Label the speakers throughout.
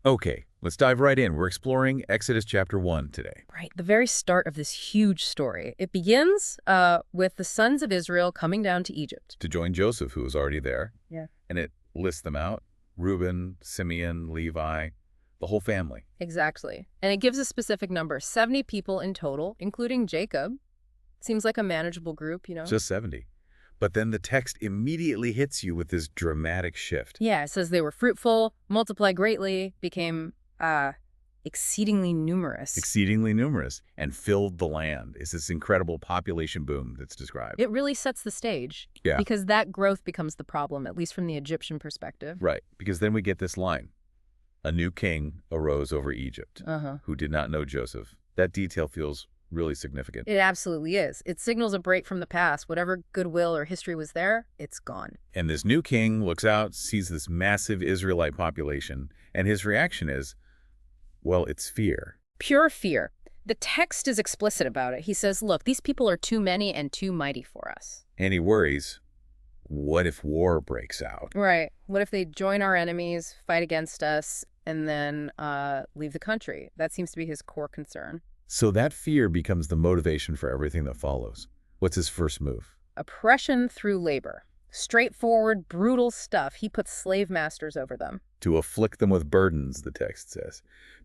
Speaker 1: Okay, let's dive right in. We're exploring Exodus chapter 1 today.
Speaker 2: Right, the very start of this huge story. It begins with the sons of Israel coming down to Egypt.
Speaker 1: To join Joseph, who was already there,
Speaker 2: Yeah.
Speaker 1: and it lists them out. Reuben, Simeon, Levi, the whole family.
Speaker 2: Exactly. And it gives a specific number, 70 people in total, including Jacob. Seems like a manageable group, you know?
Speaker 1: Just 70. But then the text immediately hits you with this dramatic shift.
Speaker 2: Yeah, it says they were fruitful, multiplied greatly, became exceedingly numerous.
Speaker 1: Exceedingly numerous, and filled the land. It's this incredible population boom that's described.
Speaker 2: It really sets the stage.
Speaker 1: Yeah.
Speaker 2: Because that growth becomes the problem, at least from the Egyptian perspective.
Speaker 1: Right, because then we get this line. A new king arose over Egypt, who did not know Joseph. That detail feels really significant.
Speaker 2: It absolutely is. It signals a break from the past. Whatever goodwill or history was there, it's gone.
Speaker 1: And this new king looks out, sees this massive Israelite population, and his reaction is, well, it's fear.
Speaker 2: Pure fear. The text is explicit about it. He says, look, these people are too many and too mighty for us.
Speaker 1: And he worries, what if war breaks out?
Speaker 2: Right. What if they join our enemies, fight against us, and then leave the country? That seems to be his core concern.
Speaker 1: So that fear becomes the motivation for everything that follows. What's his first move?
Speaker 2: Oppression through labor. Straightforward, brutal stuff. He puts slave masters over them.
Speaker 1: To afflict them with burdens, the text says.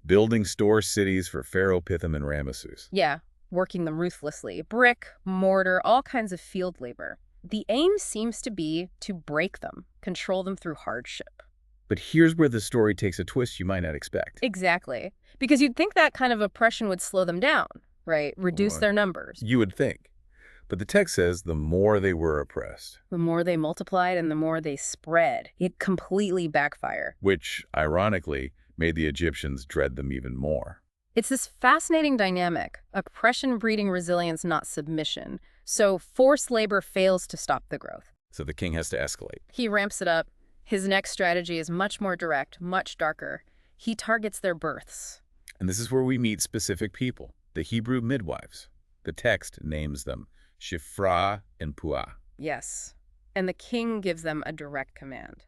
Speaker 1: Building store cities for Pharaoh, Pithom, and Ramesses.
Speaker 2: Yeah, working them ruthlessly. Brick, mortar, all kinds of field labor. The aim seems to be to break them, control them through hardship.
Speaker 1: But here's where the story takes a twist you might not expect.
Speaker 2: Exactly. Because you'd think that kind of oppression would slow them down, right? Reduce their numbers.
Speaker 1: You would think. But the text says the more they were oppressed.
Speaker 2: The more they multiplied and the more they spread. It completely backfired.
Speaker 1: Which, ironically, made the Egyptians dread them even more.
Speaker 2: It's this fascinating dynamic. Oppression breeding resilience, not submission. So forced labor fails to stop the growth.
Speaker 1: So the king has to escalate.
Speaker 2: He ramps it up. His next strategy is much more direct, much darker. He targets their births.
Speaker 1: And this is where we meet specific people, the Hebrew midwives. The text names them Shiphrah and Puah.
Speaker 2: Yes. And the king gives them a direct command.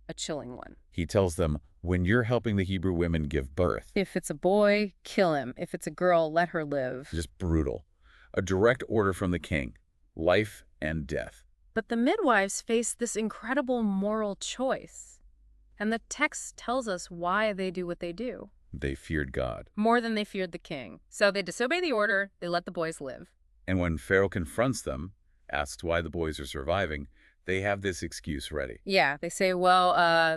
Speaker 2: A chilling one.
Speaker 1: He tells them, when you're helping the Hebrew women give birth.
Speaker 2: If it's a boy, kill him. If it's a girl, let her live.
Speaker 1: Just brutal. A direct order from the king. Life and death.
Speaker 2: But the midwives face this incredible moral choice. And the text tells us why they do what they do.
Speaker 1: They feared God.
Speaker 2: More than they feared the king. So they disobey the order, they let the boys live.
Speaker 1: And when Pharaoh confronts them, asks why the boys are surviving, they have this excuse ready.
Speaker 2: Yeah, they say, well,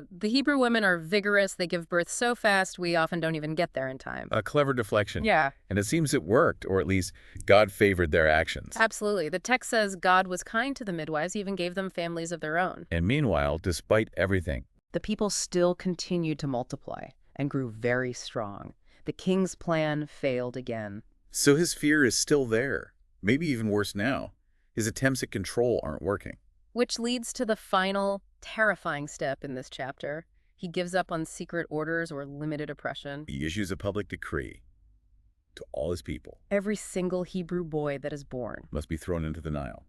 Speaker 2: the Hebrew women are vigorous, they give birth so fast, we often don't even get there in time.
Speaker 1: A clever deflection.
Speaker 2: Yeah.
Speaker 1: And it seems it worked, or at least God favored their actions.
Speaker 2: Absolutely. The text says God was kind to the midwives, even gave them families of their own.
Speaker 1: And meanwhile, despite everything,
Speaker 2: The people still continued to multiply and grew very strong. The king's plan failed again.
Speaker 1: so his fear is still there. Maybe even worse now. His attempts at control aren't working.
Speaker 2: Which leads to the final, terrifying step in this chapter. He gives up on secret orders or limited oppression.
Speaker 1: He issues a public decree to all his people.
Speaker 2: Every single Hebrew boy that is born.
Speaker 1: Must be thrown into the Nile.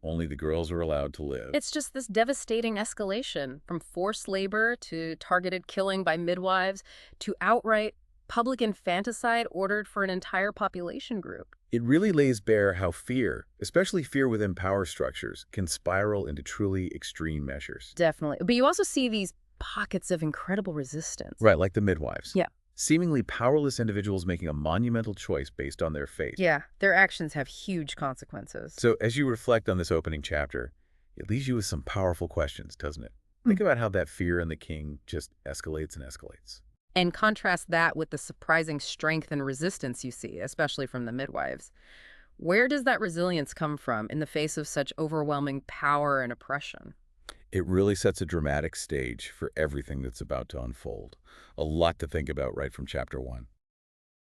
Speaker 1: Only the girls are allowed to live.
Speaker 2: It's just this devastating escalation from forced labor to targeted killing by midwives to outright public infanticide ordered for an entire population group.
Speaker 1: It really lays bare how fear, especially fear within power structures, can spiral into truly extreme measures.
Speaker 2: Definitely. But you also see these pockets of incredible resistance.
Speaker 1: Right, like the midwives.
Speaker 2: Yeah.
Speaker 1: Seemingly powerless individuals making a monumental choice based on their faith.
Speaker 2: Yeah, their actions have huge consequences.
Speaker 1: So as you reflect on this opening chapter, it leaves you with some powerful questions, doesn't it? Think about how that fear in the king just escalates and escalates.
Speaker 2: And contrast that with the surprising strength and resistance you see, especially from the midwives. Where does that resilience come from in the face of such overwhelming power and oppression?
Speaker 1: It really sets a dramatic stage for everything that's about to unfold. A lot to think about right from chapter 1.